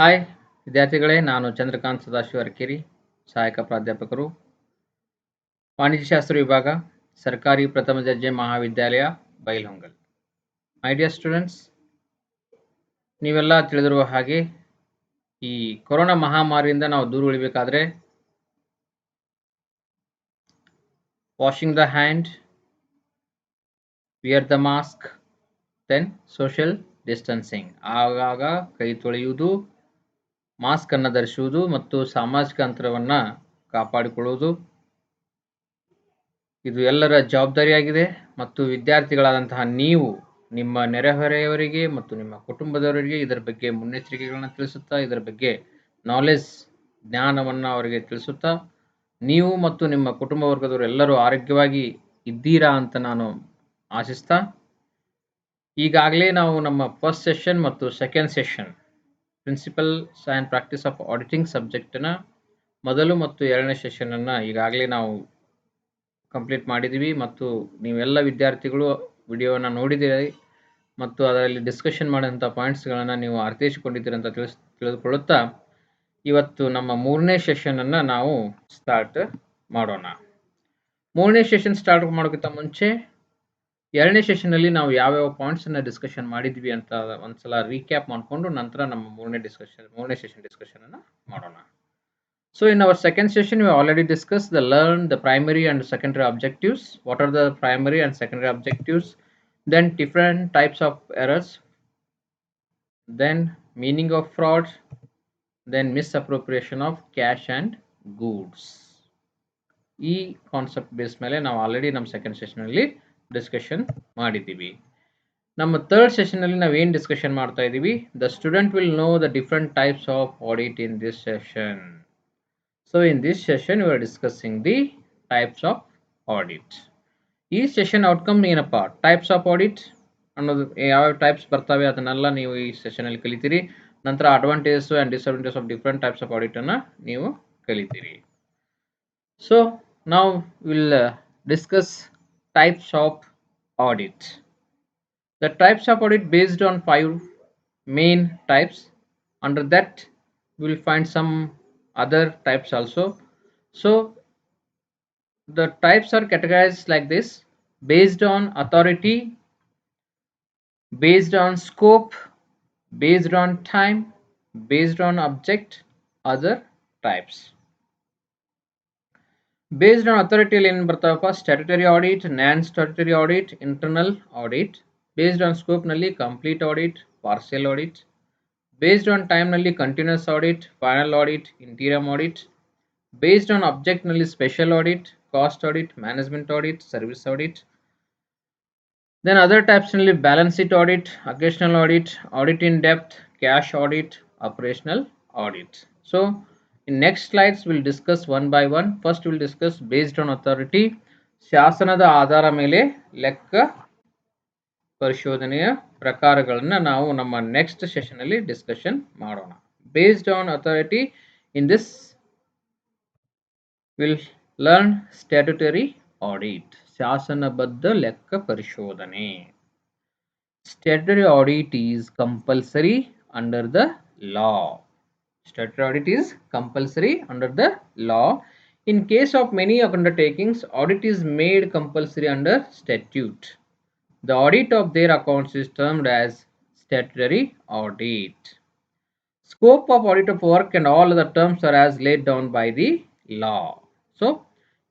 Hi ವಿದ್ಯಾರ್ಥಿಗಳೇ, ನಾನು ಚಂದ್ರಕಾಂತ್ ಸದಾಶಿವ ಅರಕೇರಿ, ಸಹಾಯಕ ಪ್ರಾಧ್ಯಾಪಕರು, ವಾಣಿಜ್ಯಶಾಸ್ತ್ರ ವಿಭಾಗ, ಸರ್ಕಾರಿ ಪ್ರಥಮ ದರ್ಜೆ ಮಹಾವಿದ್ಯಾಲಯ ಬೈಲಹೊಂಗಲ್. ಮೈ ಡಿಯರ್ ಸ್ಟೂಡೆಂಟ್ಸ್, ನೀವೆಲ್ಲ ತಿಳಿದಿರುವ ಹಾಗೆ ಈ ಕೊರೋನಾ ಮಹಾಮಾರಿಯಿಂದ ನಾವು ದೂರ ಉಳಿಬೇಕಾದ್ರೆ washing the hand, wear the mask, then social distancing, ಆಗಾಗ ಕೈ ತೊಳೆಯುವುದು, ಮಾಸ್ಕ್ ಅನ್ನು ಧರಿಸುವುದು ಮತ್ತು ಸಾಮಾಜಿಕ ಅಂತರವನ್ನು ಕಾಪಾಡಿಕೊಳ್ಳುವುದು ಇದು ಎಲ್ಲರ ಜವಾಬ್ದಾರಿಯಾಗಿದೆ. ಮತ್ತು ವಿದ್ಯಾರ್ಥಿಗಳಾದಂತಹ ನೀವು ನಿಮ್ಮ ನೆರೆಹೊರೆಯವರಿಗೆ ಮತ್ತು ನಿಮ್ಮ ಕುಟುಂಬದವರಿಗೆ ಇದರ ಬಗ್ಗೆ ಮುನ್ನೆಚ್ಚರಿಕೆಗಳನ್ನು ತಿಳಿಸುತ್ತಾ, ಇದರ ಬಗ್ಗೆ ಜ್ಞಾನವನ್ನು ಅವರಿಗೆ ತಿಳಿಸುತ್ತಾ, ನೀವು ಮತ್ತು ನಿಮ್ಮ ಕುಟುಂಬ ವರ್ಗದವರು ಎಲ್ಲರೂ ಆರೋಗ್ಯವಾಗಿ ಇದ್ದೀರಾ ಅಂತ ನಾನು ಆಶಿಸ್ತಾ, ಈಗಾಗಲೇ ನಾವು ನಮ್ಮ ಫಸ್ಟ್ ಸೆಷನ್ ಮತ್ತು second session principles and practice of auditing ಸಬ್ಜೆಕ್ಟ್ನ ಮೊದಲು ಮತ್ತು ಎರಡನೇ ಸೆಷನನ್ನು ಈಗಾಗಲೇ ನಾವು ಕಂಪ್ಲೀಟ್ ಮಾಡಿದ್ದೀವಿ. ಮತ್ತು ನೀವೆಲ್ಲ ವಿದ್ಯಾರ್ಥಿಗಳು ವಿಡಿಯೋವನ್ನು ನೋಡಿದ್ದೀರಿ ಮತ್ತು ಅದರಲ್ಲಿ ಡಿಸ್ಕಷನ್ ಮಾಡಿದಂಥ ಪಾಯಿಂಟ್ಸ್ಗಳನ್ನು ನೀವು ಅರ್ಥೈಸಿಕೊಂಡಿದ್ದೀರಿ ಅಂತ ತಿಳಿದುಕೊಳ್ಳುತ್ತಾ, ಇವತ್ತು ನಮ್ಮ ಮೂರನೇ ಸೆಷನನ್ನು ನಾವು ಸ್ಟಾರ್ಟ್ ಮಾಡೋಣ. ಮೂರನೇ ಸೆಷನ್ ಸ್ಟಾರ್ಟ್ ಮಾಡೋಕ್ಕಿಂತ ಮುಂಚೆ ಎರಡನೇ ಸೆಷನಲ್ಲಿ ನಾವು ಯಾವ್ಯಾವ ಪಾಯಿಂಟ್ಸನ್ನು ಡಿಸ್ಕಷನ್ ಮಾಡಿದ್ವಿ ಅಂತ ಒಂದ್ಸಲ ರೀಕ್ಯಾಪ್ ಮಾಡಿಕೊಂಡು ನಂತರ ನಮ್ಮ ಮೂರನೇ ಸೆಷನ್ ಡಿಸ್ಕಷನನ್ನು ಮಾಡೋಣ. So in our second session, we already discussed the primary and secondary objectives. What are the primary and secondary objectives? Then different types of errors. Then meaning of fraud. Then misappropriation of cash and goods. ಈ concept base ಮೇಲೆ ನಾವು already ನಮ್ಮ second ಸೆಷನಲ್ಲಿ discussion ಮಾಡಿದ್ದೀವಿ. ನಮ್ಮ third ಸೆಷನಲ್ಲಿ ನಾವು ಏನು discussion ಮಾಡ್ತಾ ಇದ್ದೀವಿ? The student will know the different types of audit in this session. So in this session we are discussing the types of audit. ಈ ಸೆಷನ್ ಔಟ್ಕಮ್ ಏನಪ್ಪ? ಟೈಪ್ಸ್ ಆಫ್ ಆಡಿಟ್ ಅನ್ನೋದು ಯಾವ ಟೈಪ್ಸ್ ಬರ್ತವೆ ಅದನ್ನೆಲ್ಲ ನೀವು ಈ ಸೆಷನಲ್ಲಿ ಕಲಿತೀರಿ. ನಂತರ advantages and disadvantages of different types of ಆಡಿಟನ್ನು ನೀವು ಕಲಿತೀರಿ. ಸೊ ನಾವು will discuss types of audit. The types of audit based on 5 main types. Under that we will find some other types also. So the types are categorized like this: based on authority, based on scope, based on time, based on object, other types. Based on authority ಏನು ಬರ್ತಾವಪ್ಪ? Statutory audit, non statutory audit, internal audit. Based on scope ನಲ್ಲಿ complete audit, partial audit. Based on time ನಲ್ಲಿ continuous audit, final audit, interim audit. Based on object ನಲ್ಲಿ special audit, cost audit, management audit, service audit. Then other types ನಲ್ಲಿ balance sheet audit, occasional audit, audit in depth, cash audit, operational audit. So in next slides we'll discuss one by one. First we'll discuss based on authority. ಶಾಸನದ ಆಧಾರ ಮೇಲೆ ಲೆಕ್ಕ ಪರಿಶೋಧನೆಯ ಪ್ರಕಾರಗಳನ್ನು ನಾವು ನಮ್ಮ next session ಅಲ್ಲಿ discussion ಮಾಡೋಣ. Based on authority, in this will learn statutory audit, ಶಾಸನಬದ್ಧ ಲೆಕ್ಕ ಪರಿಶೋಧನೆ. Statutory audit is compulsory under the law. Statutory audit is compulsory under the law. In case of many undertakings, audit is made compulsory under statute. The audit of their accounts is termed as statutory audit. Scope of audit of work and all other terms are as laid down by the law. So,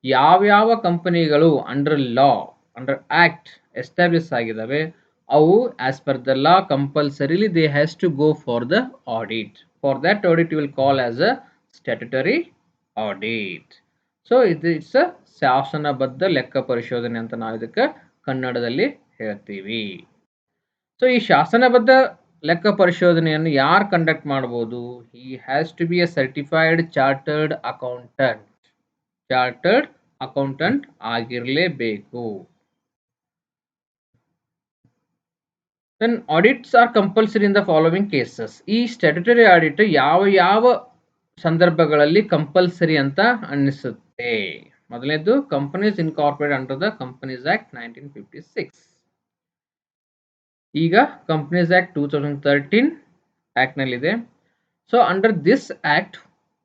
ಯಾವ ಕಂಪನಿಗಳು under law, under act establish ಆಗಿದ್ದಾವೆ, ಅವು as per the law compulsorily they has to go for the audit. For that audit you will call as a statutory audit. So it's a ಶಾಸನಬದ್ಧ ಲೆಕ್ಕ ಪರಿಶೋಧನೆ ಅಂತ ನಾವು ಇದಕ್ಕೆ ಕನ್ನಡದಲ್ಲಿ ಹೇಳ್ತೀವಿ. ಸೊ ಈ ಶಾಸನಬದ್ಧ ಲೆಕ್ಕ ಪರಿಶೋಧನೆಯನ್ನು ಯಾರು ಕಂಡಕ್ಟ್ ಮಾಡಬಹುದು? He has to be a certified chartered accountant. Chartered accountant ಆಗಿರಲೇಬೇಕು. Then audits are compulsory in the following cases. ಈ ಸ್ಟ್ಯಾಟ್ಯುಟರಿ ಆಡಿಟ್ ಯಾವ ಸಂದರ್ಭಗಳಲ್ಲಿ ಕಂಪಲ್ಸರಿ ಅಂತ ಅನ್ನಿಸುತ್ತೆ? ಮೊದಲನೇದು, companies incorporate under the companies act 1956. ಈಗ ಕಂಪನೀಸ್ ಆಕ್ಟ್ 2013 ಆಕ್ಟ್ ನಲ್ಲಿದೆ. So under this act,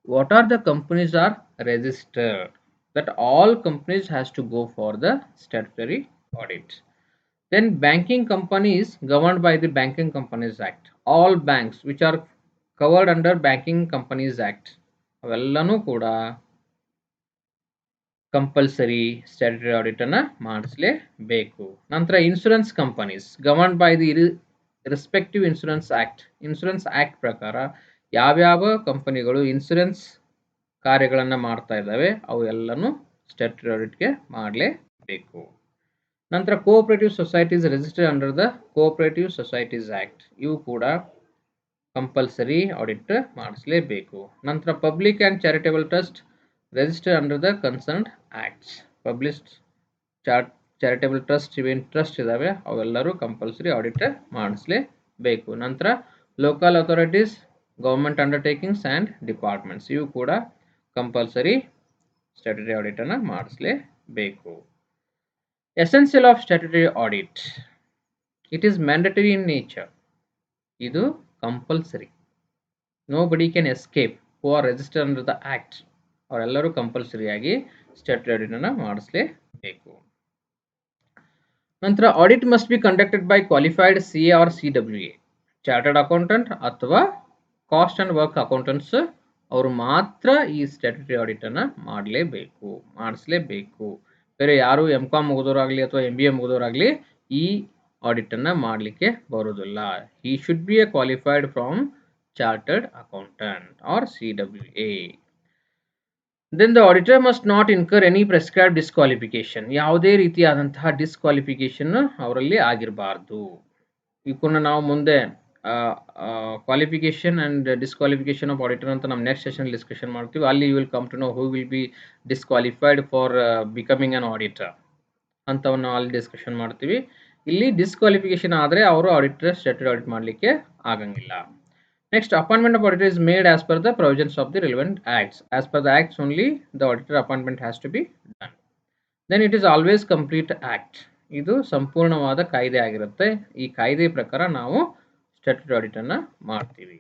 what are the companies are registered? That all companies has to go for the statutory audit. Then banking companies governed by the Banking Companies Act. All banks which are covered under Banking Companies Act ಅವೆಲ್ಲನೂ ಕೂಡ compulsory statutory audit ಅನ್ನ ಮಾಡಿಸಲೇಬೇಕು. ನಂತರ insurance companies governed by the respective insurance act ಪ್ರಕಾರ ಯಾವ್ಯಾವ ಕಂಪನಿಗಳು insurance ಕಾರ್ಯಗಳನ್ನು ಮಾಡ್ತಾ ಇದ್ದಾವೆ ಅವು ಎಲ್ಲನೂ ಸ್ಟ್ಯಾಟ್ಯುಟರಿ ಆಡಿಟ್ಗೆ ಮಾಡಲೇಬೇಕು. ನಂತರ cooperative societies registered under the cooperative societies act ಇವು ಕೂಡ ಕಂಪಲ್ಸರಿ ಆಡಿಟ್ ಮಾಡಿಸಲೇಬೇಕು. ನಂತರ public and charitable trust registered under the concerned acts. Charitable trust ಇವೇನು ಟ್ರಸ್ಟ್ ಇದ್ದಾವೆ ಅವೆಲ್ಲರೂ ಕಂಪಲ್ಸರಿ ಆಡಿಟ್ ಮಾಡಿಸಲೇಬೇಕು. ನಂತರ local authorities, government undertakings and departments ಇವು ಕೂಡ ಕಂಪಲ್ಸರಿ ಸ್ಟ್ಯಾಟ್ಯುಟರಿ ಆಡಿಟನ್ನು ಮಾಡಿಸಲೇಬೇಕು. Essential of statutory audit. It is mandatory in nature. ಇದು compulsory. Nobody can escape who are registered under the act. ಅವರೆಲ್ಲರೂ ಕಂಪಲ್ಸರಿಯಾಗಿ ಸ್ಟ್ಯಾಟ್ಯುಟರಿ ಆಡಿಟನ್ನು ಮಾಡಿಸಲೇಬೇಕು. ನಂತರ audit must be conducted by qualified CA or CWA, chartered accountant ಅಥವಾ cost and work accountants ಅವರು ಮಾತ್ರ ಈ statutory ಆಡಿಟನ್ನು ಮಾಡಿಸಲೇಬೇಕು. ಬೇರೆ ಯಾರು MCOM ಮುಗಿದವರಾಗಲಿ ಅಥವಾ MBA ಮುಗಿದವರಾಗಲಿ ಈ ಆಡಿಟನ್ನು ಮಾಡಲಿಕ್ಕೆ ಬರೋದಿಲ್ಲ. He should be a qualified from chartered accountant or CWA. Then the auditor must not incur any prescribe disqualification. ಯಾವುದೇ ರೀತಿಯಾದಂತಹ ಡಿಸ್ಕ್ವಾಲಿಫಿಕೇಶನ್ ಅವರಲ್ಲಿ ಆಗಿರಬಾರ್ದು. ಇವನ್ನ ನಾವು ಮುಂದೆ qualification and disqualification of auditor ಅಂತ ನಮ್ಮ ನೆಕ್ಸ್ಟ್ ಸೆಷನ್ ಡಿಸ್ಕಷನ್ ಮಾಡ್ತೀವಿ. ಅಲ್ಲಿ you will come to know who will be disqualified for becoming an auditor ಅಂತವನ್ನು ನಾವು ಅಲ್ಲಿ ಡಿಸ್ಕಷನ್ ಮಾಡ್ತೀವಿ. ಇಲ್ಲಿ ಡಿಸ್ಕ್ವಾಲಿಫಿಕೇಶನ್ ಆದರೆ ಅವರು ಆಡಿಟರ್ ಸ್ಟ್ಯಾಟ್ಯುಟರಿ ಆಡಿಟ್ ಮಾಡಲಿಕ್ಕೆ ಆಗಂಗಿಲ್ಲ. Next, appointment of auditor is made as per the provisions of the relevant acts. As per the acts only the auditor appointment has to be done. Then it is always complete act. ಇದು ಸಂಪೂರ್ಣವಾದ ಕಾಯ್ದೆ ಆಗಿರುತ್ತೆ. ಈ ಕಾಯ್ದೆ ಪ್ರಕಾರ ನಾವು statutory ಆಡಿಟನ್ನು ಮಾಡ್ತೀವಿ.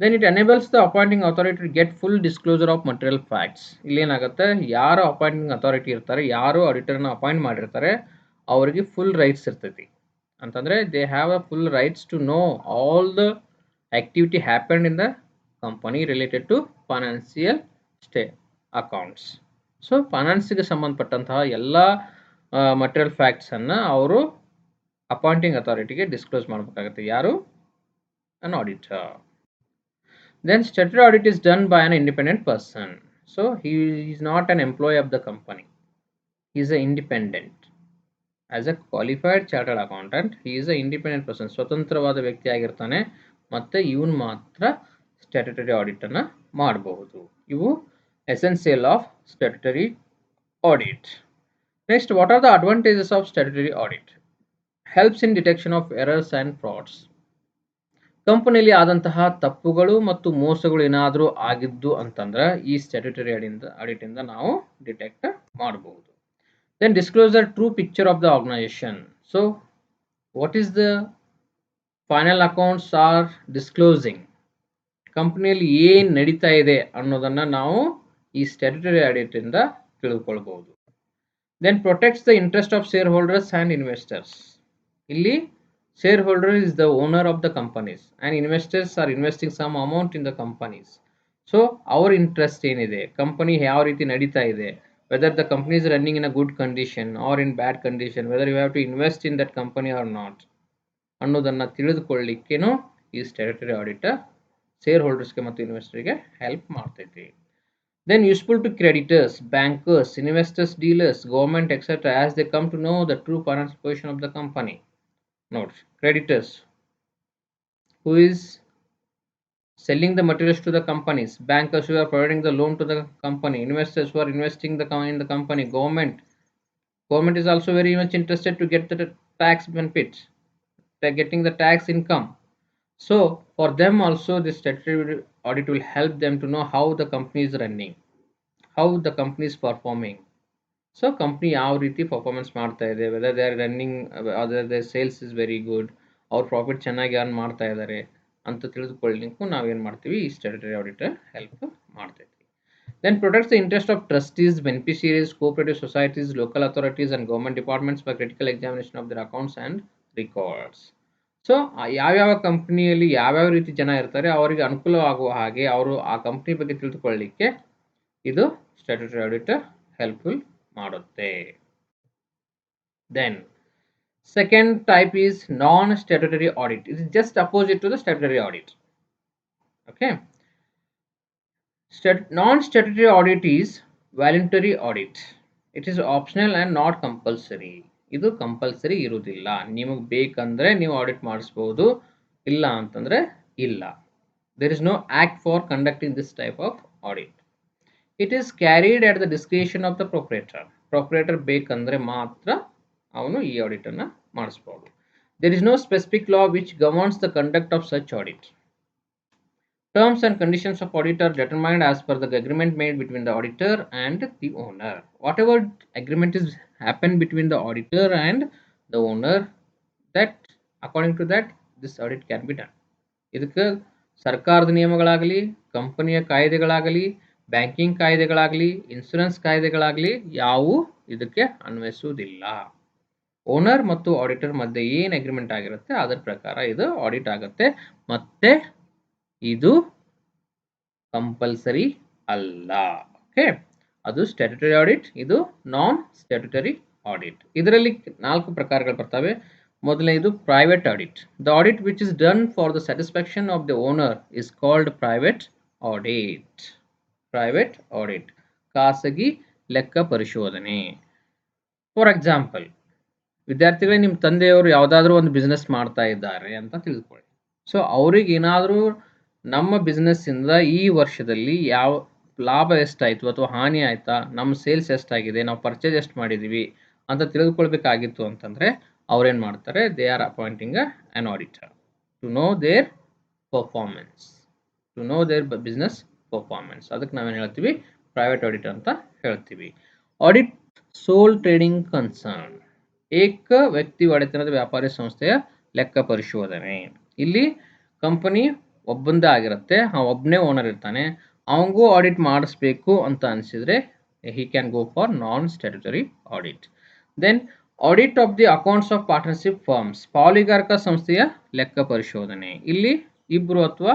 Then it enables the appointing authority to get full disclosure of material facts. ಇಲ್ಲೇನಾಗುತ್ತೆ, ಯಾರು ಅಪಾಯಿಂಟಿಂಗ್ ಅಥಾರಿಟಿ ಇರ್ತಾರೆ, ಯಾರು ಆಡಿಟರ್ನ ಅಪಾಯಿಂಟ್ ಮಾಡಿರ್ತಾರೆ ಅವರಿಗೆ ಫುಲ್ ರೈಟ್ಸ್ ಇರ್ತೈತಿ. ಅಂತಂದರೆ they have a full rights to know all the activity happened in the company related to financial accounts. So ಫೈನಾನ್ಸಿಗೆ ಸಂಬಂಧಪಟ್ಟಂತಹ ಎಲ್ಲ ಮಟೀರಿಯಲ್ ಫ್ಯಾಕ್ಟ್ಸನ್ನು ಅವರು ಅಪಾಯಿಂಟಿಂಗ್ ಅಥಾರಿಟಿಗೆ ಡಿಸ್ಕ್ಲೋಸ್ ಮಾಡಬೇಕಾಗುತ್ತೆ. ಯಾರು? ಅನ್ auditor. Then statutory audit is done by an independent person. So he is not an employee of the company. He is an independent. As a qualified chartered accountant, he is an independent person. ಸ್ವತಂತ್ರವಾದ ವ್ಯಕ್ತಿ ಆಗಿರ್ತಾನೆ ಮತ್ತು ಇವನು ಮಾತ್ರ statutory ಆಡಿಟನ್ನು ಮಾಡಬಹುದು. ಇವು essential of statutory audit. Next, what are the advantages of statutory audit? Helps in detection of errors and frauds. ಕಂಪನಿಯಲ್ಲಿ ಆದಂತಹ ತಪ್ಪುಗಳು ಮತ್ತು ಮೋಸಗಳು ಏನಾದರೂ ಆಗಿದ್ದು ಅಂತಂದ್ರೆ ಈ ಸ್ಟ್ಯಾಟ್ಯುಟರಿ ಆಡಿಟಿಂದ ನಾವು ಡಿಟೆಕ್ಟ್ ಮಾಡಬಹುದು. Then disclosure true picture of the organisation. So what is the final accounts are disclosing. ಕಂಪನಿಯಲ್ಲಿ ಏನು ನಡೀತಾ ಇದೆ ಅನ್ನೋದನ್ನು ನಾವು ಈ ಸ್ಟ್ಯಾಟ್ಯುಟರಿ ಆಡಿಟಿಂದ ತಿಳ್ಕೊಳ್ಬಹುದು. Then protects the interest of shareholders and investors. ಇಲ್ಲಿ shareholder is the owner of the companies and investors are investing some amount in the companies. So our interest ಏನಿದೆ, ಕಂಪನಿ ಯಾವ ರೀತಿ ನಡೀತಾ ಇದೆ, whether the company is running in a good condition or in bad condition, whether you have to invest in that company or not ಅನ್ನೋದನ್ನು ತಿಳಿದುಕೊಳ್ಳಲಿಕ್ಕೇನು ಈ statutory audit share ಹೋಲ್ಡರ್ಸ್ಗೆ ಮತ್ತು ಇನ್ವೆಸ್ಟರ್ಗೆ help ಮಾಡ್ತೈತಿ. Then useful to creditors, bankers, investors, dealers, government, etc. as they come to know the true financial position of the company. Note, creditors who is selling the materials to the companies, bankers who are providing the loan to the company, investors who are investing in the company, government is also very much interested to get the tax benefits, getting the tax income. So for them also this statutory audit will help them to know how the company is running, how the company is performing. So company ಯಾವ ರೀತಿ performance ಮಾಡ್ತಾ ಇದೆ, whether they are running, other they sales is very good, ಅವ್ರ profit ಚೆನ್ನಾಗಿ earn ಮಾಡ್ತಾ ಇದ್ದಾರೆ, ಅಂತ ತಿಳಿದುಕೊಳ್ಳಲಿಕ್ಕೂ ನಾವೇನು ಮಾಡ್ತೀವಿ, ಈ ಸ್ಟ್ಯಾಟ್ಯುಟರಿ ಆಡಿಟ್ ಹೆಲ್ಪ್ ಮಾಡ್ತೈತಿ. Then protects the interest of trustees, beneficiaries, cooperative societies, local authorities and government departments by critical examination of their accounts and records. So ಯಾವ್ಯಾವ ಕಂಪ್ನಿಯಲ್ಲಿ ಯಾವ್ಯಾವ ರೀತಿ ಜನ ಇರ್ತಾರೆ ಅವರಿಗೆ ಅನುಕೂಲವಾಗುವ ಹಾಗೆ ಅವರು ಆ ಕಂಪ್ನಿ ಬಗ್ಗೆ ತಿಳಿದುಕೊಳ್ಳಲಿಕ್ಕೆ ಇದು ಸ್ಟ್ಯಾಟ್ಯುಟರಿ ಆಡಿಟ್ ಹೆಲ್ಪ್ಫುಲ್ ಮಾಡುತ್ತೆ. Then second type is non-statutory audit. It is just opposite to the statutory audit. Okay. Non-statutory audit is voluntary audit. It is optional and not compulsory. ಇದು ಕಂಪಲ್ಸರಿ ಇರುವುದಿಲ್ಲ. ನಿಮಗೆ ಬೇಕಂದ್ರೆ ನೀವು audit ಮಾಡಿಸಬಹುದು, ಇಲ್ಲ ಅಂತಂದ್ರೆ ಇಲ್ಲ. There is no act for conducting this type of audit. It is carried at the discretion of the proprietor. Proprietor ಬೇಕಂದ್ರೆ ಮಾತ್ರ ಅವನು ಈ ಆಡಿಟ್ ಅನ್ನು ಮಾಡಿಸಬಹುದು. There is no specific law which governs the conduct of such audit. Terms and conditions of audit are determined as per the agreement made between the auditor and the owner. Whatever agreement is happened between the auditor and the owner, that according to that this audit can be done. ಇದಕ್ಕೆ ಸರ್ಕಾರದ ನಿಯಮಗಳಾಗಲಿ, ಕಂಪನಿಯ ಕಾಯ್ದೆಗಳಾಗಲಿ, banking ಕಾಯ್ದೆಗಳಾಗಲಿ, insurance ಕಾಯ್ದೆಗಳಾಗಲಿ ಯಾವುವು ಇದಕ್ಕೆ ಅನ್ವಯಿಸುವುದಿಲ್ಲ. Owner ಮತ್ತು auditor ಮಧ್ಯೆ ಏನು agreement ಆಗಿರುತ್ತೆ ಅದರ ಪ್ರಕಾರ ಇದು ಆಡಿಟ್ ಆಗುತ್ತೆ. ಮತ್ತೆ ಇದು ಕಂಪಲ್ಸರಿ ಅಲ್ಲ. ಓಕೆ, ಅದು ಸ್ಟ್ಯಾಟ್ಯುಟರಿ ಆಡಿಟ್, ಇದು ನಾನ್ ಸ್ಟ್ಯಾಟ್ಯುಟರಿ ಆಡಿಟ್. ಇದರಲ್ಲಿ 4 ಪ್ರಕಾರಗಳು ಬರ್ತವೆ. ಮೊದಲನೇದು private audit. The audit which is done for the satisfaction of the owner is called private audit. Private audit, ಖಾಸಗಿ ಲೆಕ್ಕ ಪರಿಶೋಧನೆ. ಫಾರ್ ಎಕ್ಸಾಂಪಲ್, ವಿದ್ಯಾರ್ಥಿಗಳೇ, ನಿಮ್ಮ ತಂದೆಯವರು ಯಾವುದಾದ್ರೂ ಒಂದು ಬಿಸ್ನೆಸ್ ಮಾಡ್ತಾ ಇದ್ದಾರೆ ಅಂತ ತಿಳ್ಕೊಳ್ಳಿ. ಸೊ ಅವ್ರಿಗೆ ಏನಾದರೂ ನಮ್ಮ ಬಿಸ್ನೆಸ್ಸಿಂದ ಈ ವರ್ಷದಲ್ಲಿ ಯಾವ ಲಾಭ ಎಷ್ಟಾಯಿತು ಅಥವಾ ಹಾನಿ ಆಯಿತಾ, ನಮ್ಮ ಸೇಲ್ಸ್ ಎಷ್ಟಾಗಿದೆ, ನಾವು ಪರ್ಚೇಸ್ ಎಷ್ಟು ಮಾಡಿದ್ದೀವಿ ಅಂತ ತಿಳಿದುಕೊಳ್ಬೇಕಾಗಿತ್ತು ಅಂತಂದರೆ ಅವ್ರೇನು ಮಾಡ್ತಾರೆ, they are appointing an auditor to know their performance, to know their business performance. ಅದಕ್ಕೆ ನಾವೇನು ಹೇಳ್ತೀವಿ, ಪ್ರೈವೇಟ್ ಆಡಿಟ್ ಅಂತ ಹೇಳ್ತೀವಿ. ಆಡಿಟ್ ಸೋಲ್ ಟ್ರೇಡಿಂಗ್ ಕನ್ಸರ್ನ್, ಏಕ ವ್ಯಕ್ತಿ ಒಡೆತನದ ವ್ಯಾಪಾರಿ ಸಂಸ್ಥೆಯ ಲೆಕ್ಕ ಪರಿಶೋಧನೆ. ಇಲ್ಲಿ ಕಂಪನಿ ಒಬ್ಬಂದೇ ಆಗಿರುತ್ತೆ, ಒಬ್ಬನೇ ಓನರ್ ಇರ್ತಾನೆ, ಅವನಿಗೂ ಆಡಿಟ್ ಮಾಡಿಸ್ಬೇಕು ಅಂತ ಅನಿಸಿದರೆ he can go for non-statutory audit. Then audit of the accounts of partnership firms, ಪಾಲುಗಾರಿಕ ಸಂಸ್ಥೆಯ ಲೆಕ್ಕ ಪರಿಶೋಧನೆ. ಇಲ್ಲಿ ಇಬ್ಬರು ಅಥವಾ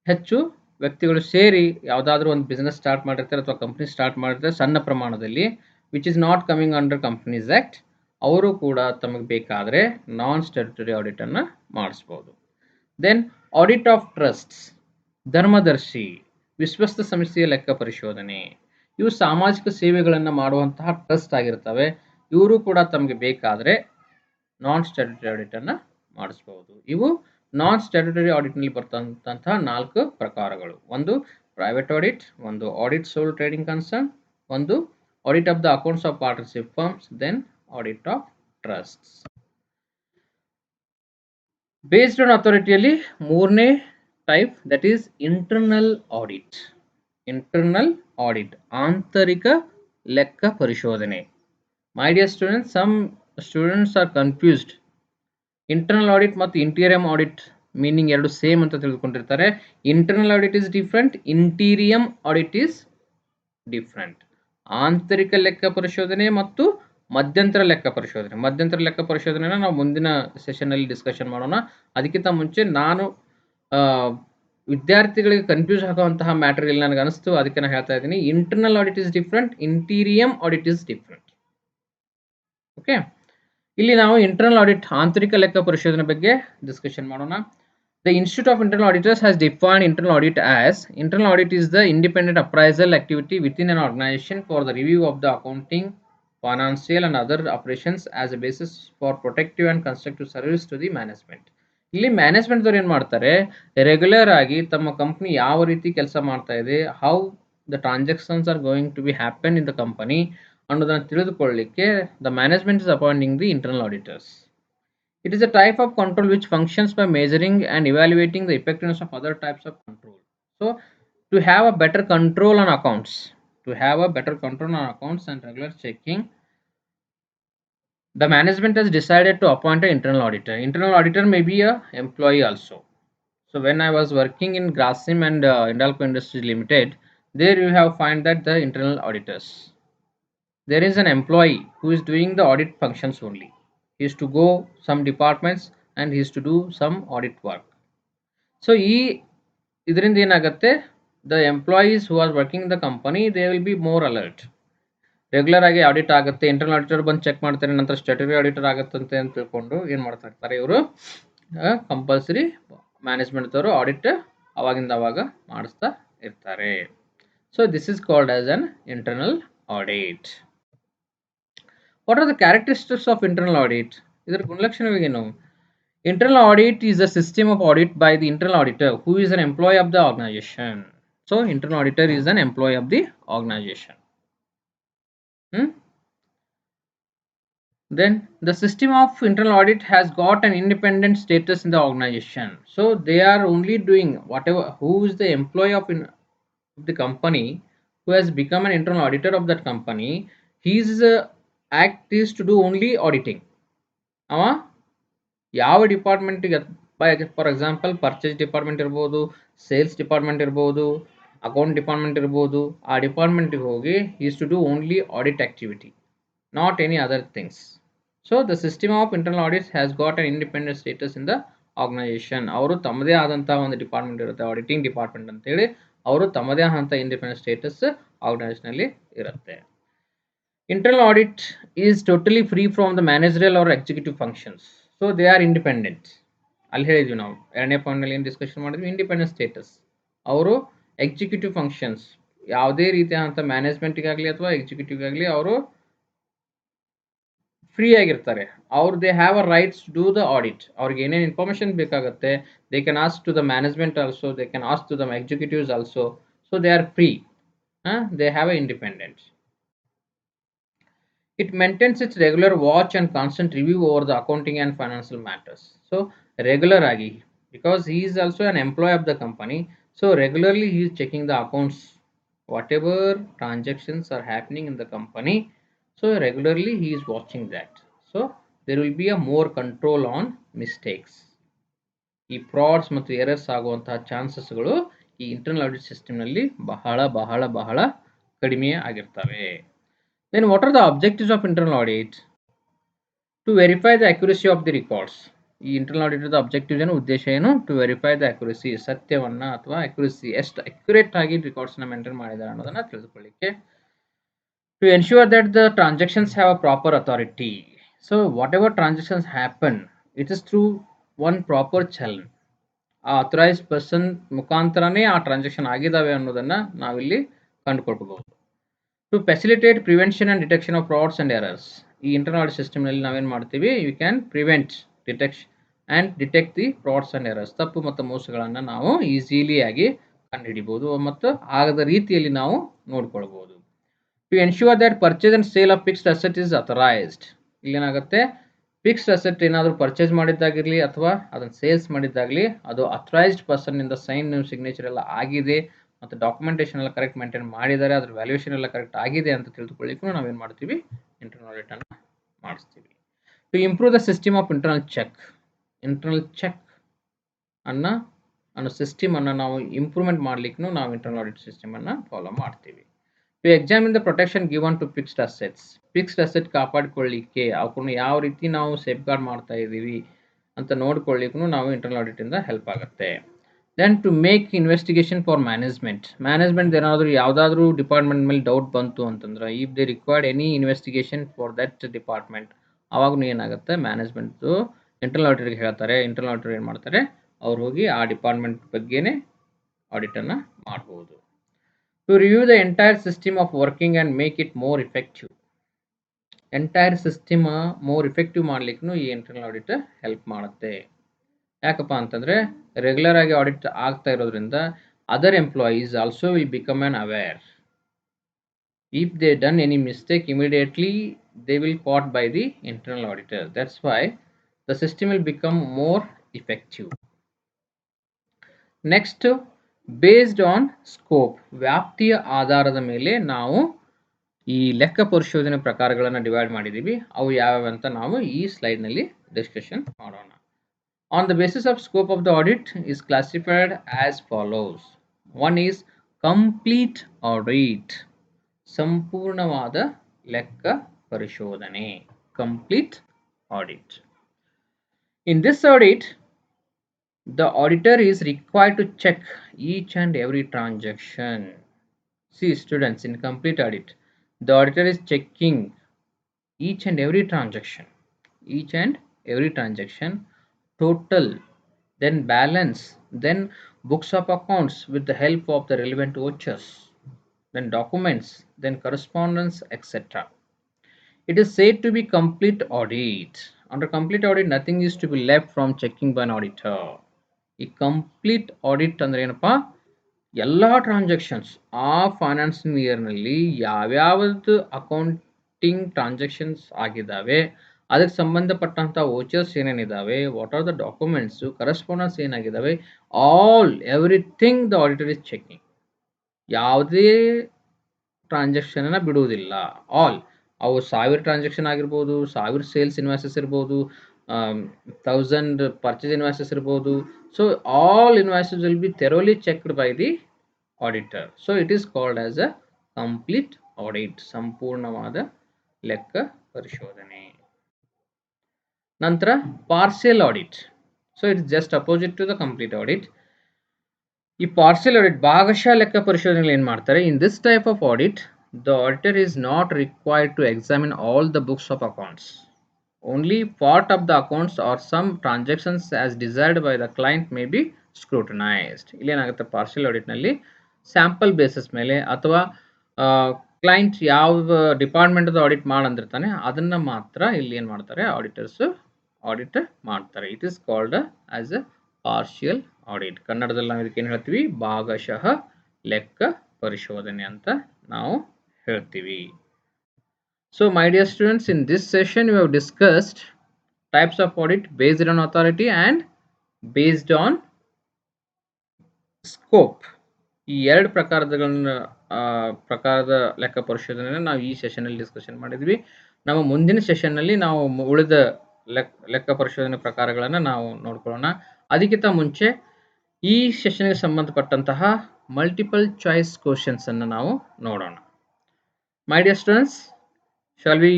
ಹೆಚ್ಚು ವ್ಯಕ್ತಿಗಳು ಸೇರಿ ಯಾವುದಾದ್ರೂ ಒಂದು ಬಿಸ್ನೆಸ್ ಸ್ಟಾರ್ಟ್ ಮಾಡಿರ್ತಾರೆ ಅಥವಾ ಕಂಪ್ನಿ ಸ್ಟಾರ್ಟ್ ಮಾಡಿರ್ತಾರೆ ಸಣ್ಣ ಪ್ರಮಾಣದಲ್ಲಿ, which is not coming under companies act, ಅವರು ಕೂಡ ತಮಗೆ ಬೇಕಾದರೆ ನಾನ್ ಸ್ಟ್ಯಾಟ್ಯುಟರಿ ಆಡಿಟನ್ನು ಮಾಡಿಸ್ಬೋದು. ದೆನ್ ಆಡಿಟ್ ಆಫ್ ಟ್ರಸ್ಟ್ಸ್, ಧರ್ಮದರ್ಶಿ ವಿಶ್ವಸ್ತ ಸಂಸ್ಥೆಯ ಲೆಕ್ಕ ಪರಿಶೋಧನೆ. ಇವು ಸಾಮಾಜಿಕ ಸೇವೆಗಳನ್ನು ಮಾಡುವಂತಹ ಟ್ರಸ್ಟ್ ಆಗಿರ್ತವೆ. ಇವರು ಕೂಡ ತಮಗೆ ಬೇಕಾದರೆ ನಾನ್ ಸ್ಟ್ಯಾಟ್ಯುಟರಿ ಆಡಿಟನ್ನು ಮಾಡಿಸ್ಬೋದು. ಇವು ನಾನ್ ಸ್ಟ್ಯಾಟ್ಯುಟರಿ ಆಡಿಟ್ನಲ್ಲಿ ಬರ್ತಂತಹ 4 ಪ್ರಕಾರಗಳು. ಒಂದು ಪ್ರೈವೇಟ್ ಆಡಿಟ್, ಒಂದು ಆಡಿಟ್ ಸೋಲ್ ಟ್ರೇಡಿಂಗ್ ಕನ್ಸರ್ನ್, ಒಂದು audit of the accounts of partnership firms, then audit of trusts. Based on ಅಥಾರಿಟಿಯಲ್ಲಿ 3ನೇ type, that is internal audit. Internal audit, ಆಂತರಿಕ ಲೆಕ್ಕ ಪರಿಶೋಧನೆ. My dear students, some students are confused. Internal audit ಮತ್ತು interim audit meaning ಎರಡು same ಅಂತ ತಿಳ್ಕೊಂಡಿರ್ತಾರೆ. Internal audit is different, interim audit is different. ಆಂತರಿಕ ಲೆಕ್ಕ ಪರಿಶೋಧನೆ ಮತ್ತು ಮಧ್ಯಂತರ ಲೆಕ್ಕ ಪರಿಶೋಧನೆ. ಮಧ್ಯಂತರ ಲೆಕ್ಕ ಪರಿಶೋಧನೆನ ನಾವು ಮುಂದಿನ ಸೆಷನ್ನಲ್ಲಿ ಡಿಸ್ಕಷನ್ ಮಾಡೋಣ. ಅದಕ್ಕಿಂತ ಮುಂಚೆ ನಾನು ವಿದ್ಯಾರ್ಥಿಗಳಿಗೆ ಕನ್ಫ್ಯೂಸ್ ಆಗುವಂತಹ ಮ್ಯಾಟರ್ ಇಲ್ಲಿ ನನಗೆ ಅನಿಸ್ತು, ಅದಕ್ಕೆ ನಾನು ಹೇಳ್ತಾ ಇದ್ದೀನಿ. Internal audit is different, interim audit is different. Okay, ಇಲ್ಲಿ ನಾವು ಇಂಟರ್ನಲ್ ಆಡಿಟ್ ಆಂತರಿಕ ಲೆಕ್ಕ ಪರಿಶೋಧನೆ ಬಗ್ಗೆ ಡಿಸ್ಕಷನ್ ಮಾಡೋಣ. The Institute of Internal Auditors has defined internal audit as: internal audit is the independent appraisal activity within an organization for the review of the accounting, financial and other operations as a basis for protective and constructive service to the management. ಇಲ್ಲಿ management ದವರು ಏನು ಮಾಡ್ತಾರೆ, regular ಆಗಿ ತಮ್ಮ company ಯಾವ ರೀತಿ ಕೆಲಸ ಮಾಡ್ತಾ ಇದೆ, how the transactions are going to be happen in the company ಅನ್ನೋದನ್ನು ತಿಳಿದುಕೊಳ್ಳಲಿಕ್ಕೆ the management is appointing the internal auditors. It is a type of control which functions by measuring and evaluating the effectiveness of other types of control. So, to have a better control on accounts, and regular checking, the management has decided to appoint an internal auditor. Internal auditor may be a employee also. So when I was working in Grasim and Hindalco Industries Limited, there you have find that the internal auditors. There is an employee who is doing the audit functions only. He is to go some departments and he is to do some audit work. So ಇದರಿಂದ ಏನಾಗುತ್ತೆ, the employees who are working in the company, they will be more alert. Regular ಆಗಿ audit ಆಗುತ್ತೆ, internal auditor ಬಂದು check ಮಾಡ್ತಾರೆ, ನಂತರ statutory auditor ಆಗುತ್ತಂತೆ ಅಂತ ತಿಳ್ಕೊಂಡು ಏನು ಮಾಡ್ತಾ ಇರ್ತಾರೆ ಇವರು, ಕಂಪಲ್ಸರಿ ಮ್ಯಾನೇಜ್ಮೆಂಟ್ ಅವರು ಆಡಿಟ್ ಅವಾಗಿಂದ ಅವಾಗ ಮಾಡಿಸ್ತಾ ಇರ್ತಾರೆ. So this is called as an internal audit. What are the characteristics of internal audit? ಇದರ ಗುಣಲಕ್ಷಣವೇನು? Internal audit is a system of audit by the internal auditor who is an employee of the organization. So internal auditor is an employee of the organization. Then the system of internal audit has got an independent status in the organization. So they are only doing whatever, who is the employee of the company who has become an internal auditor of that company, his act is to do only auditing. ಯಾವ ಡಿಪಾರ್ಟ್ಮೆಂಟಿಗೆ, for example purchase department ಇರ್ಬೋದು, sales department ಇರ್ಬೋದು, account department ಇರ್ಬೋದು, ಆ ಡಿಪಾರ್ಟ್ಮೆಂಟಿಗೆ ಹೋಗಿ is to do only audit activity, not any other things. So the system of internal audits has got an independent status in the organisation. ಅವರು ತಮ್ಮದೇ ಆದಂತಹ ಒಂದು ಡಿಪಾರ್ಟ್ಮೆಂಟ್ ಇರುತ್ತೆ, ಆಡಿಟಿಂಗ್ ಡಿಪಾರ್ಟ್ಮೆಂಟ್ ಅಂತೇಳಿ. ಅವರು ತಮ್ಮದೇ ಆದಂಥ ಇಂಡಿಪೆಂಡೆಂಟ್ ಸ್ಟೇಟಸ್ ಆರ್ಗನೈಸೇಷನಲ್ಲಿ ಇರುತ್ತೆ. Internal audit is totally free from the managerial or executive functions. So they are independent. ಅಲ್ಲಿ ಹೇಳಿದ್ವಿ ನಾವು ಎರಡನೇ ಪಾಯಿಂಟ್ನಲ್ಲಿ ಏನು ಡಿಸ್ಕಷನ್ ಮಾಡಿದ್ವಿ, ಇಂಡಿಪೆಂಡೆಂಟ್ ಸ್ಟೇಟಸ್. ಅವರು ಎಕ್ಸಿಕ್ಯೂಟಿವ್ ಫಂಕ್ಷನ್ಸ್ ಯಾವುದೇ ರೀತಿಯಾದಂಥ ಮ್ಯಾನೇಜ್ಮೆಂಟಿಗಾಗಲಿ ಅಥವಾ ಎಕ್ಸಿಕ್ಯೂಟಿವ್ಗಾಗಲಿ ಅವರು ಫ್ರೀ ಆಗಿರ್ತಾರೆ. ಅವ್ರು they have a rights to do the audit. ಅವ್ರಿಗೆ ಏನೇನು ಇನ್ಫಾರ್ಮೇಷನ್ ಬೇಕಾಗುತ್ತೆ, they can ask to the management also, they can ask to the executives also. So they are free, they have a independence. It maintains its regular watch and constant review over the accounting and financial matters. So regular agi, because he is also an employee of the company, so regularly he is checking the accounts, whatever transactions are happening in the company. So regularly he is watching that. So there will be a more control on mistakes. ಈ frauds ಮತ್ತು errors ಆಗುವಂತಹ ಚಾನ್ಸಸ್ಗಳು ಈ internal audit ಸಿಸ್ಟಮ್ನಲ್ಲಿ ಬಹಳ ಬಹಳ ಬಹಳ ಕಡಿಮೆ ಆಗಿರ್ತವೆ. Then what are the objectives of internal audit? To verify the accuracy of the records. ಈ ಇಂಟರ್ನಲ್ ಆಡಿಟರ್ ಅಬ್ಜೆಕ್ಟಿವ್ಸ್ ಏನು, ಉದ್ದೇಶ ಏನು? ಟು ವೆರಿಫೈ ದ ಅಕ್ಯುರಸಿ, ಸತ್ಯವನ್ನ ಅಥವಾ ಅಕ್ಯುರಸಿ ಎಷ್ಟು ಅಕ್ಯುರೇಟ್ ಆಗಿ ರಿಕಾರ್ಡ್ಸ್ನ ಮೇಂಟೈನ್ ಮಾಡಿದ್ದಾರೆ ಅನ್ನೋದನ್ನ ತಿಳಿದುಕೊಳ್ಳಿಕ್ಕೆ. To ensure that the transactions have a proper authority. So whatever transactions happen, it is through one proper challan. ಆ ಅಥರೈಸ್ಡ್ ಪರ್ಸನ್ ಮುಖಾಂತರನೇ ಆ ಟ್ರಾನ್ಸಾಕ್ಷನ್ ಆಗಿದ್ದಾವೆ ಅನ್ನೋದನ್ನ ನಾವಿಲ್ಲಿ ಕಂಡುಕೊಳ್ಬಹುದು. To facilitate prevention and detection of frauds and errors. ಈ internal audit ಸಿಸ್ಟಮ್ನಲ್ಲಿ ನಾವೇನು ಮಾಡ್ತೀವಿ, you can prevent, detect the frauds and errors. ತಪ್ಪು ಮತ್ತು ಮೋಸಗಳನ್ನು ನಾವು ಈಸಿಲಿಯಾಗಿ ಕಂಡುಹಿಡಿಬೋದು ಮತ್ತು ಆಗದ ರೀತಿಯಲ್ಲಿ ನಾವು ನೋಡ್ಕೊಳ್ಬೋದು. To ensure that purchase and sale of fixed asset is authorised. ಇಲ್ಲೇನಾಗುತ್ತೆ, ಫಿಕ್ಸ್ಡ್ ಅಸೆಟ್ ಏನಾದರೂ ಪರ್ಚೇಸ್ ಮಾಡಿದ್ದಾಗಿರಲಿ ಅಥವಾ ಅದನ್ನು ಸೇಲ್ಸ್ ಮಾಡಿದ್ದಾಗಲಿ, ಅದು ಅಥರೈಸ್ಡ್ ಪರ್ಸನ್ನಿಂದ ಸೈನ್, ಸಿಗ್ನೇಚರ್ ಎಲ್ಲ ಆಗಿದೆ ಮತ್ತು ಡಾಕ್ಯುಮೆಂಟೇಷನ್ ಎಲ್ಲ ಕರೆಕ್ಟ್ ಮೇಂಟೈನ್ ಮಾಡಿದ್ದಾರೆ, ಅದ್ರ ವ್ಯಾಲ್ಯೂಯೇಷನ್ ಎಲ್ಲ ಕರೆಕ್ಟ್ ಆಗಿದೆ ಅಂತ ತಿಳಿದುಕೊಳ್ಳಿಕ್ಕೂ ನಾವೇನು ಮಾಡ್ತೀವಿ, ಇಂಟರ್ನಲ್ ಆಡಿಟನ್ನು ಮಾಡಿಸ್ತೀವಿ. To improve the system of internal check ಅನ್ನೋ ಸಿಸ್ಟಮನ್ನು ನಾವು ಇಂಪ್ರೂವ್ಮೆಂಟ್ ಮಾಡಲಿಕ್ಕೂ ನಾವು ಇಂಟರ್ನಲ್ ಆಡಿಟ್ ಸಿಸ್ಟಮನ್ನು ಫಾಲೋ ಮಾಡ್ತೀವಿ. To examine the protection given to fixed assets. Fixed asset ಕಾಪಾಡಿಕೊಳ್ಳಿಕ್ಕೆ ಅವಕ್ಕನ್ನು ಯಾವ ರೀತಿ ನಾವು ಸೇಫ್ ಗಾರ್ಡ್ ಮಾಡ್ತಾ ಇದ್ದೀವಿ ಅಂತ ನೋಡ್ಕೊಳ್ಳಿಕ್ಕೂ ನಾವು ಇಂಟರ್ನಲ್ ಆಡಿಟಿಂದ ಹೆಲ್ಪ್ ಆಗುತ್ತೆ. Then to make investigation for management ಏನಾದರೂ ಯಾವುದಾದ್ರೂ ಡಿಪಾರ್ಟ್ಮೆಂಟ್ ಮೇಲೆ ಡೌಟ್ ಬಂತು ಅಂತಂದ್ರೆ, if they required any investigation for that department, ಅವಾಗೂ ಏನಾಗುತ್ತೆ, ಮ್ಯಾನೇಜ್ಮೆಂಟು ಇಂಟರ್ನಲ್ ಆಡಿಟರ್ಗೆ ಹೇಳ್ತಾರೆ. ಇಂಟರ್ನಲ್ ಆಡಿಟರ್ ಏನು ಮಾಡ್ತಾರೆ, ಅವ್ರು ಹೋಗಿ ಆ ಡಿಪಾರ್ಟ್ಮೆಂಟ್ ಬಗ್ಗೆನೇ ಆಡಿಟನ್ನು ಮಾಡ್ಬೋದು. To review the entire system of working and make it more effective. Entire system more effective ಮಾಡಲಿಕ್ಕೂ ಈ ಇಂಟರ್ನಲ್ ಆಡಿಟ್ ಹೆಲ್ಪ್ ಮಾಡುತ್ತೆ. ಯಾಕಪ್ಪ ಅಂತಂದರೆ, ರೆಗ್ಯುಲರ್ ಆಗಿ ಆಡಿಟ್ ಆಗ್ತಾ ಇರೋದ್ರಿಂದ other employees also will become an aware. If they done any mistake, immediately they will caught by the internal auditor. That's why the system will become more effective. Next, based on scope, ವ್ಯಾಪ್ತಿಯ ಆಧಾರದ ಮೇಲೆ ನಾವು ಈ ಲೆಕ್ಕ ಪರಿಶೋಧನೆ ಪ್ರಕಾರಗಳನ್ನು divide ಮಾಡಿದ್ದೀವಿ. ಅವು ಯಾವ್ಯಾವ ಅಂತ ನಾವು ಈ ಸ್ಲೈಡ್ನಲ್ಲಿ ಡಿಸ್ಕಷನ್ ಮಾಡೋಣ. On the basis of scope of the audit is classified as follows. One is complete audit. ಸಂಪೂರ್ಣವಾದ ಲೆಕ್ಕ ಪರಿಶೋಧನೆ. Complete audit. In this audit, the auditor is required to check each and every transaction. See students, in complete audit, the auditor is checking each and every transaction, total, then balance, then books of accounts with the help of the relevant vouchers, then documents, then correspondence, etc. It is said to be complete audit. Under complete audit, nothing is to be left from checking by an auditor. ಈ complete audit ಅಂದ್ರೆ ಏನಪ್ಪಾ, ಎಲ್ಲ transactions ಆ financial ಇಯರ್ನಲ್ಲಿ ಯಾವ್ಯಾವ್ದು accounting transactions ಆಗಿದ್ದಾವೆ, ಅದಕ್ಕೆ ಸಂಬಂಧಪಟ್ಟಂಥ vouchers ಏನೇನಿದ್ದಾವೆ, what are the documents, correspondence ಏನಾಗಿದ್ದಾವೆ, all everything the auditor is checking. ಯಾವುದೇ ಟ್ರಾನ್ಸಾಕ್ಷನ್ನ ಬಿಡುವುದಿಲ್ಲ. ಆಲ್, ಅವು 1000 ಟ್ರಾನ್ಸಾಕ್ಷನ್ ಆಗಿರ್ಬೋದು, 1000 ಸೇಲ್ಸ್ ಇನ್ವಾಯ್ಸಸ್ ಇರ್ಬೋದು, 1000 ಪರ್ಚೇಸ್ ಇನ್ವಾಯ್ಸಸ್ ಇರ್ಬೋದು. So all invoices will be thoroughly checked by the auditor. So it is called as a complete audit. ಸಂಪೂರ್ಣವಾದ ಲೆಕ್ಕ ಪರಿಶೋಧನೆ. ನಂತರ partial audit. So it is just opposite to the complete audit. ಈ partial audit ಭಾಗಶಃ ಲೆಕ್ಕ ಪರಿಶೋಧನೆಯಲ್ಲಿ ಏನು ಮಾಡ್ತಾರೆ? In this type of audit, the auditor is not required to examine all the books of accounts. Only part of the accounts or some transactions as desired by the client may be scrutinized. ಇಲ್ಲಿ ಏನಾಗುತ್ತೆ, partial ಆಡಿಟ್ನಲ್ಲಿ sample basis ಮೇಲೆ ಅಥವಾ client ಯಾವ department audit ಮಾಡಂದಿರ್ತಾನೆ ಅದನ್ನ ಮಾತ್ರ ಇಲ್ಲಿ ಏನು ಮಾಡ್ತಾರೆ, ಆಡಿಟರ್ಸ್ ಆಡಿಟ್ ಮಾಡ್ತಾರೆ. It is called as A partial audit. ಕನ್ನಡದಲ್ಲಿ ನಾವು ಇದಕ್ಕೆ ಏನು ಹೇಳ್ತೀವಿ, ಭಾಗಶಃ ಲೆಕ್ಕ ಪರಿಶೋಧನೆ ಅಂತ ನಾವು ಹೇಳ್ತೀವಿ. So my dear students, in this session we have discussed types of audit based on authority and based on scope. ಈ ಎರಡು ಪ್ರಕಾರದ ಲೆಕ್ಕ ಪರಿಶೋಧನೆಯನ್ನು ನಾವು ಈ ಸೆಷನ್ ಅಲ್ಲಿ ಡಿಸ್ಕಷನ್ ಮಾಡಿದ್ವಿ. ನಮ್ಮ ಮುಂದಿನ ಸೆಷನ್ ನಲ್ಲಿ ನಾವು ಉಳಿದ ಲೆಕ್ಕ ಪರಿಶೋಧನೆ ಪ್ರಕಾರಗಳನ್ನು ನಾವು ನೋಡ್ಕೊಳ್ಳೋಣ. ಅದಕ್ಕಿಂತ ಮುಂಚೆ ಈ ಸೆಷನ್ಗೆ ಸಂಬಂಧಪಟ್ಟಂತಹ ಮಲ್ಟಿಪಲ್ ಚಾಯ್ಸ್ ಕ್ವಶನ್ಸ್ ಅನ್ನು ನಾವು ನೋಡೋಣ. My dear students, shall we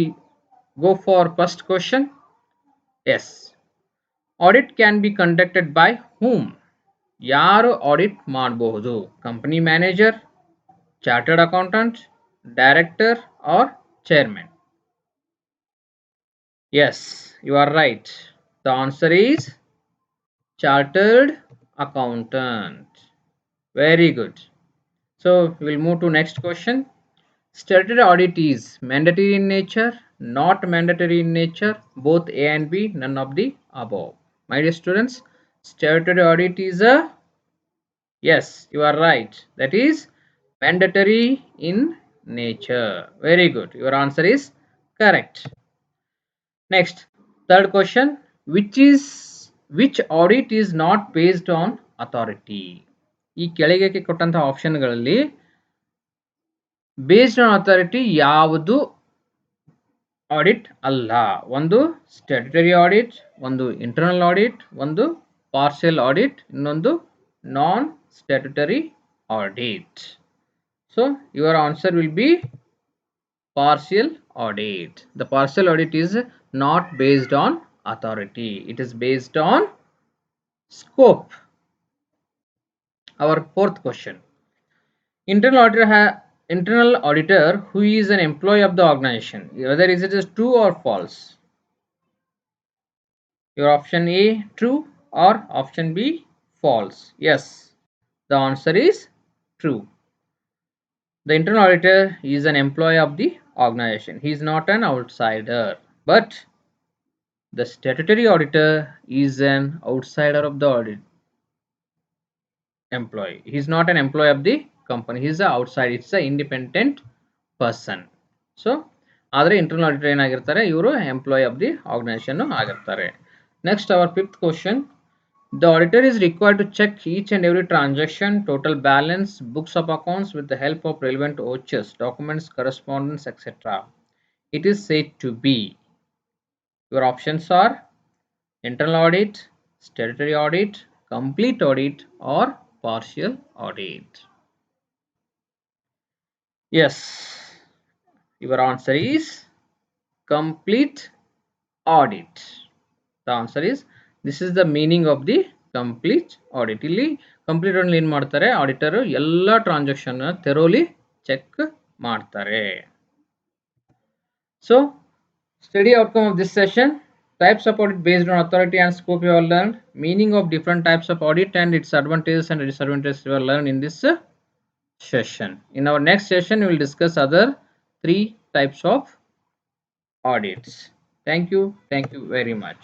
go for first question? Yes. Audit can be conducted by whom? ಯಾರು ಆಡಿಟ್ ಮಾಡಬಹುದು? Company manager, chartered accountant, director or chairman? Yes, you are right. The answer is chartered accountant. Very good. So we will move to next question. Statutory audit is mandatory in nature, not mandatory in nature, both A and B, none of the above. My dear students, statutory audit is a, yes, you are right, that is mandatory in nature. Very good, your answer is correct. Next, third question, which audit is not based on authority? ಈ ಕೆಳಗೆ ಕೊಟ್ಟಂತಹ ಆಪ್ಷನ್ಗಳಲ್ಲಿ based on authority ಯಾವುದು audit ಅಲ್ಲ? ಒಂದು statutory audit, ಒಂದು internal audit, ಒಂದು partial audit, ಇನ್ನೊಂದು non statutory audit. So your answer will be partial audit. The partial audit is not based on authority. It is based on scope. Our fourth question. Internal auditor who is an employee of the organization, whether is it is true or false? Your option A true or option B false? Yes, the answer is true. The internal auditor is an employee of the organization. He is not an outsider. But the statutory auditor is an outsider of the audit employee. He is not an employee of the company. He is a outside. It's an independent person. So ಆದರೆ internal auditor ಏನಾಗಿರ್ತಾರೆ, ಇವರು employee of the organisation ಆಗಿರ್ತಾರೆ. Next our fifth question. The auditor is required to check each and every transaction, total balance, books of accounts with the help of relevant vouchers, documents, correspondence, etc. It is said to be. Your options are internal audit, statutory audit, complete audit, or partial audit? Yes, your answer is complete audit. The answer is, this is the meaning of the complete audit. ಇಲ್ಲಿ complete audit ಏನು ಮಾಡ್ತಾರೆ, auditor ಎಲ್ಲ transaction ಥೆರೋಲಿ check ಮಾಡ್ತಾರೆ. So study outcome of this session: types of audit based on authority and scope you have learned, meaning of different types of audit and its advantages and disadvantages you have learned in this session. In our next session we will discuss other 3 types of audits. Thank you very much.